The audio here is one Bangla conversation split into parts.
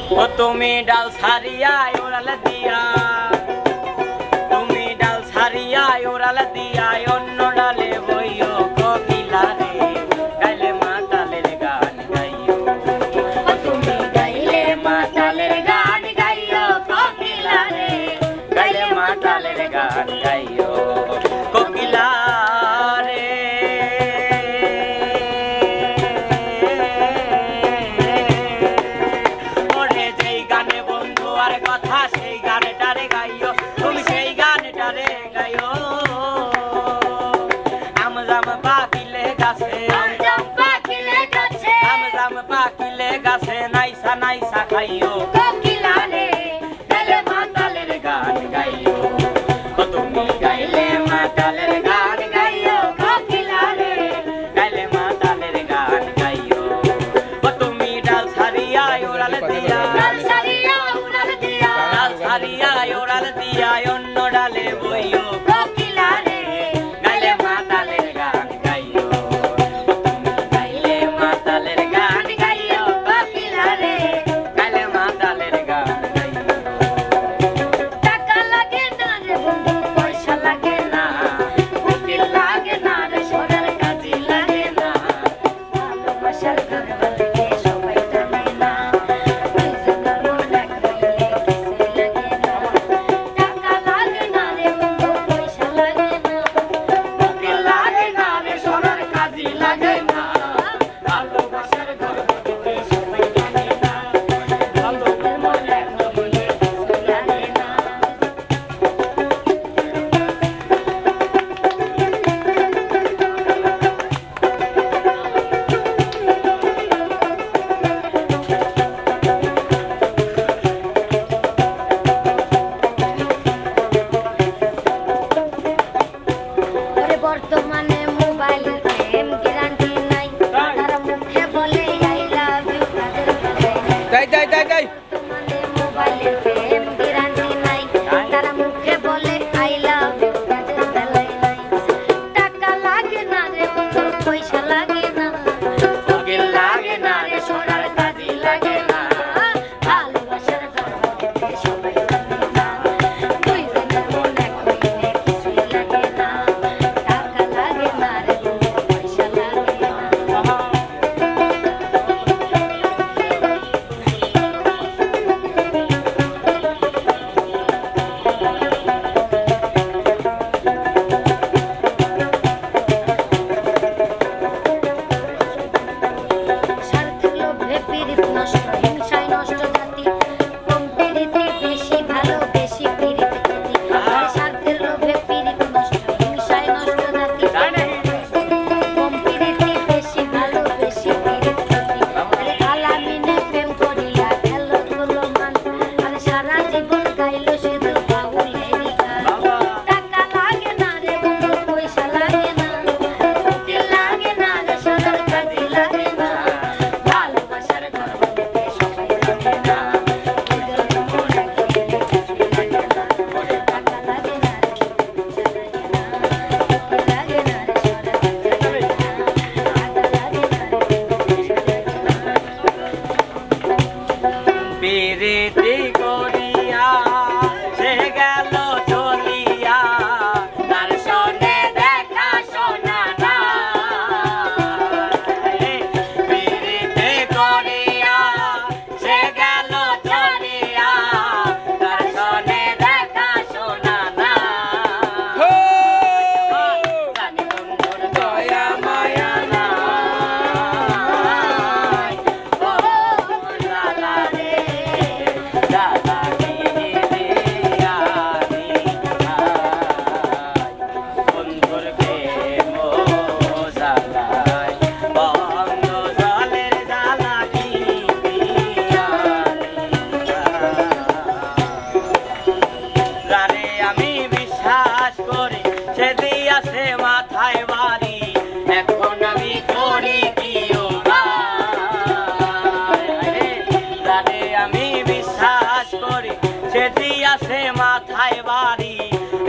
ও তুমি ডাল ছাড়িয়া ওরাল দিয়া, তুমি ডাল ছাড়িয়া ওরাল দিয়া অন্য ডালে বইও কোকিলা রে, গাইলে মাতালের গান গাইও। ও তুমি গাইলে মাতালের গান গাইও কোকিলা রে, গাইলে মাতালের গান গাইও কোকিলা রে। ওরে যেই গানে বন্ধু আর কথা সেই গানটারে গাইও, তুমি সেই গানটারে গাইও। আমজাম পাকিলে গাছে, আমজাম পাকিলে গাছে, আমজাম পাকিলে গাছে নাইসা নাইসা খাইও কোকিলা রে, গাইলে মাতালের গান গাইও। ও তুমি গাইলে মাতালের গান গাইও কোকিলা রে, গাইলে মাতালের গান গাইও। ও তুমি ডাল ছাড়িয়া ওরাল দিয়া, ডাল ছাড়িয়া উড়াল দিয়া, ডাল ছাড়িয়া ওরাল দিয়া অন্য ডালে বইও কোকিলা রে, গাইলে মাতালের গান গাইও। ও তুমি গাইলে মাতালের গান গাইও কোকিলা রে। গাইলে মাতালের গান গাইও। টাকা লাগে না রে বন্ধু, পয়সা লাগে না, উকিল লাগে না রে, সোনার কাজে লাগে না, ভালোবাসার ঘর বলতে সবাই জানে না, দুজনের মন এক হইলে কিছুই লাগে না। টাকা লাগে না রে বন্ধু, পয়সা লাগে না, উকিল লাগে না রে, সোনার কাজে লাগে না, ভালোবাসার ঘর বলতে সবাই জানে না, দুজনের মন এক হইলে কিছুই লাগে না। ওরে বর্তমানে মোবাইলের প্রেম গ্যারান্টি নাই, তারা মুখে বলে আই লাভ ইউ, তাদের বেলায় নাই। বর্তমানে মোবাইলের প্রেম গ্যারান্টি নাই, তারা মুখে বলে আই লাভ ইউ, তাদের বেলায় নাই। টাকা লাগে না রে বন্ধু, পয়সা লাগে না, উকিল লাগে না রে, সোনার কাজে লাগে না, ভালোবাসার ঘর বলতে সবাই জানে না, দুইজনের মন এক হইলে কিছুই লাগে না। টাকা লাগে না রে বন্ধু, পয়সা লাগে না। স্বার্থের লোভে পীড়িত নষ্ট, হিংসায় নষ্ট জাতি, কম পীড়িতে বেশি ভালো, বেশি পীড়িতে ক্ষতি। স্বার্থের লোভে পীড়িত নষ্ট, হিংসায় নষ্ট জাতি, কম পীড়িতে বেশি ভালো, বেশি পীড়িতে ক্ষতি। আলামিনে প্রেম করিয়া গেল গোলমান, আরে সারা জীবন গাইল শুধু বাউলেরই গান। টাকা লাগে না রে বন্ধু, পয়সা লাগে না, উকিল লাগে না রে, সোনার কাজে লাগে না, ভালোবাসার ঘর বলতে সবাই জানে না, দুজনের মন এক হইলে কিছুই লাগে না। টাকা লাগে না রে, পয়সা লাগে না, উকিল লাগে না রে, সোনার কাজে লাগে না, টাকা লাগে না রে, পয়সা লাগে না। প্রীতি করিয়া সে গেল চলিয়া, তার সনে দেখা শোনা নাই। প্রীতি করিয়া সে গেল চলিয়া, তার সনে দেখা শোনা নাই। জানি বন্ধুর দয়া মায়া নাই, ও লালা রে, লালা রে দিয়া দিয়া। বন্ধুর প্রেম জ্বালায়, বন্ধ জলের জ্বালা দিয়া। জানে আমি বিশ্বাস করি সে দিয়াছে মাথায় বাড়ি, এখন আমি করি কি উপায়? জানে আমি বিশ্বাস করি সে দিয়াছে মাথায় বাড়ি,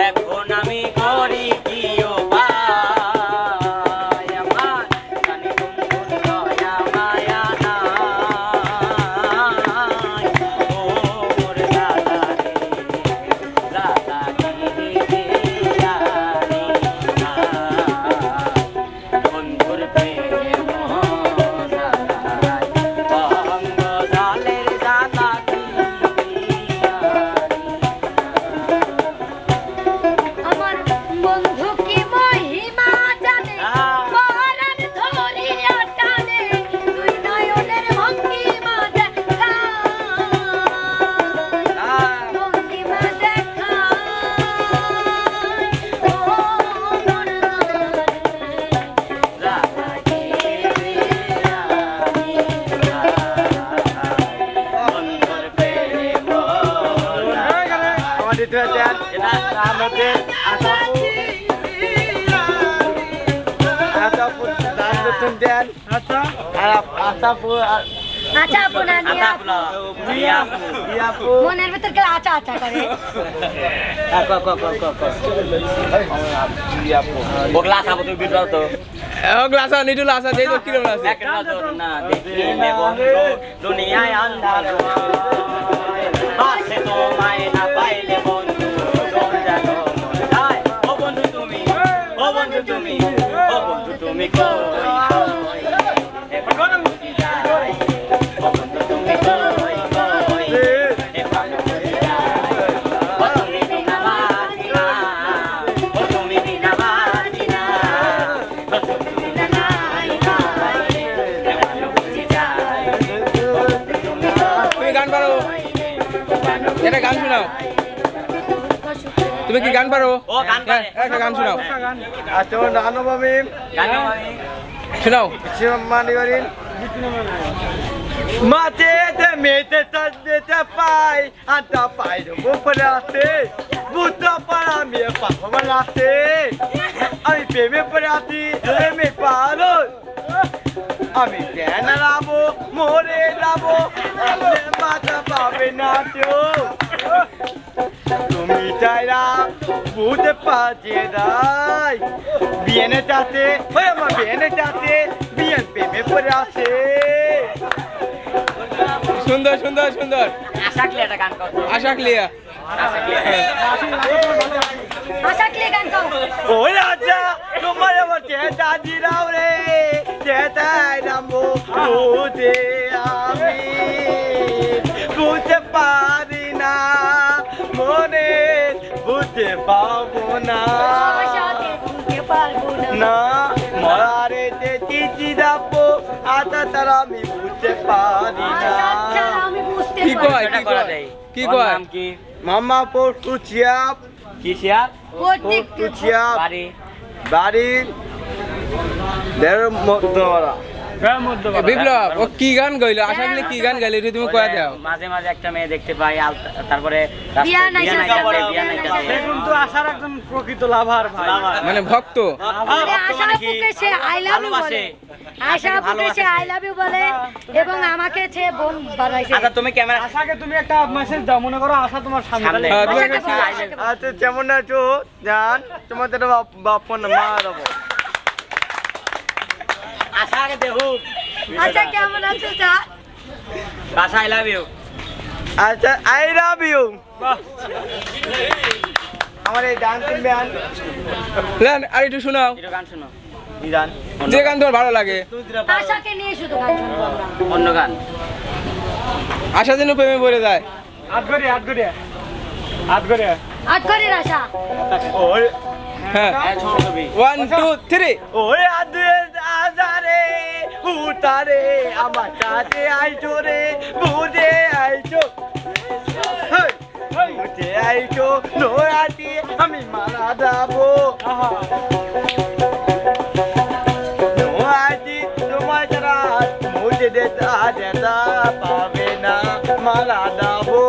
এখন আমি করি কি উপায়? আমার জানি বন্ধুর দয়া মায়া নাই, এটা দেন এটা আমাদের আতাপু দান বেতন দেন আচ্ছা আর আতাপু আচ্ছা আপু না নিয়ে আতা আপু। বলো ইয়াপু মনের ভিতর গেলে আচ্ছা আচ্ছা করে বগলা সাবো তুমি বিট তো গ্লাসা নিটুল আসা দেই তো কিরম আছে এক নজর না দেখিলে বন্ধু দুনিয়ায় আন্ধার পাশে তোমায় না পাইলে বন্ধু কোন জানো কোথায় ও বন্ধু তুমি ও বন্ধু তুমি ও বন্ধু তুমি কই এখন মুক্তি যাই ও বন্ধু তুমি কই কই এখন মুক্তি যাই ও তুমি বিনা বাজি না ও তুমি বিনা বাজি না ও তুমি বিনা নাই নাই এখন মুক্তি যাই তুমি গান পারো এটা গান শোনাও তুমি কি গান পারো ও গান পারে। একটা গান শোনাও আচ্ছা নানো বামিম গানো শোনাও শিরমানি বারিন মাতে তে মেতে তদে তে পাই আতা পাই বুপরাতে বুতা পারা মে পাপমালাতে আমি প্রেমে পড়াতি প্রেমে পালো আমি কেন লাবো মোরে লাবো মাতা পাবে না তো তুমি চাইরা বুঝতে পারছি রাই বিয়েনে চাতে ওই আমার বিয়েনে চাতে বিয়েন প্রেমে পড়ে আছে সুন্দর সুন্দর সুন্দর আশা কি একটা গান করো আশা ক্লিয়া আশা কি আশা ক্লিক গান গাও ওই রাজা তোমার আমার চেতা দিরাও রে চেতাই নামো বুঝে আমি বুঝতে পারি না মনে বুঝতে পাবো না আশাকে ভুলতে পারবো না না মরারে তে চিঠি দাপো আতা তারা আমি বুঝতে পারি না আচ্ছা আমি বুঝতে কি পারি কয় এটা কি করা কয় দেয় কি ওর কয় নাম কি মামা পড়তু চিয়াপ কি শিয়ার প্রত্যেক পড়তু চিয়াপ বাড়ি বাড়ি দেড় মধ্যরা বিপ্লব ও কি গান গাইলো আশা ক্লিয়া কি গান গাইলো এটা তুমি কয়া দাও মাঝে মাঝে একটা মেয়ে দেখতে পাই তারপরে বিয়া নাইসা বিয়া নাইসা বিয়া কিন্তু আশার একজন প্রকৃত লাভার ভাই মানে ভক্ত আরে আশা আপুকে সে আই লাভ ইউ বলে আশা আপুকে সে আই লাভ ইউ বলে এবং আমাকে সে বোন বানাইছে আচ্ছা তুমি ক্যামেরা আশাকে তুমি একটা মেসেজ দাও মনে করো আশা তোমার সামনে সামনে আশাকে বলো, আশাকে বলো। আচ্ছা যেমন আছো জান তোমাদের বাপ না মা দেবো আশা আগে দেখো আচ্ছা কেমন আছো যা আশা আই লাভ ইউ আচ্ছা আই লাভ ইউ আমার এই ডান্স ব্যান্ড লেন আর একটু শোনাও একটু গান শোনো গান যে গান তোমার ভালো লাগে আশাকে নিয়ে শুধু গান শুনবো আমরা অন্য গান আশা যেন প্রেমে পড়ে যায় আট করে আশা ওই হ্যাঁ ছোট ছবি 1 2 3 ওই আদে আজারে উতারে আমার কাছে আইছো রে বুঝে আইছো বুঝে আইছো নোরাতি আমি মারা যাবো নোরাতি তোমার যারা মুঝে দেতা দেতা পাবে না মারা যাবো